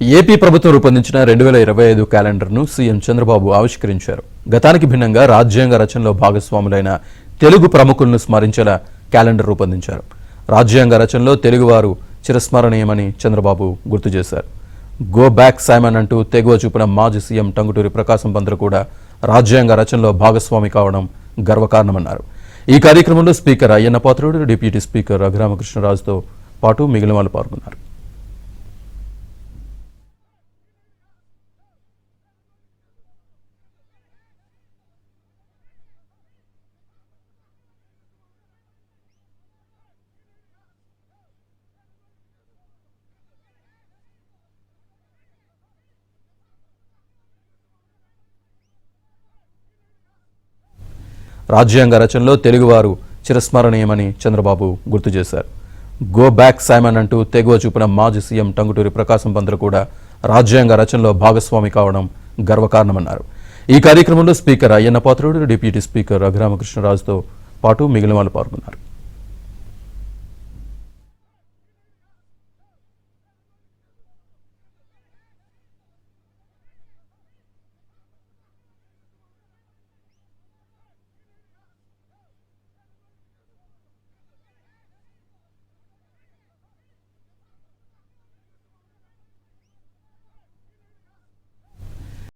AP ప్రభుత్వం రూపొందించిన 2025 క్యాలెండర్ను CM Chandrababu ఆవిష్కరించారు. గతానికి భిన్నంగా రాజ్యాంగ రచనలో భాగస్వాములైన తెలుగు ప్రముఖులను స్మరించేలా క్యాలెండర్ రూపొందించారు. రాజ్యాంగ రచనలో తెలుగువారు చిరస్మరణీయమని చంద్రబాబు గుర్తు చేశారు. గో బ్యాక్ సైమన్ అంటూ తెగువ చూపిన మాజీ సీఎం టంగుటూరి ప్రకాశం పంతులు కూడా రాజ్యాంగ రచనలో భాగస్వామి కావడం గర్వకారణమన్నారు. ఈ కార్యక్రమంలో speaker Ayyanna Patrudu, deputy speaker రఘురామకృష్ణరాజుతో పాటు మిగిలిన వాళ్ళు పాల్గొన్నారు. రాజ్యాంగ రచనలో తెలుగువారు చిరస్మరణీయమని చంద్రబాబు గుర్తు చేశారు. గో బ్యాక్ సైమన్ అంటూ తెగువ చూపిన మాజీ సీఎం టంగుటూరి ప్రకాశం పంతులు కూడా రాజ్యాంగ రచనలో భాగస్వామి కావడం గర్వకారణమన్నారు. ఈ కార్యక్రమంలో speaker Ayyanna Patrudu, deputy speaker రఘురామకృష్ణరాజుతో పాటు మిగిలిన వాళ్ళు పాల్గొన్నారు.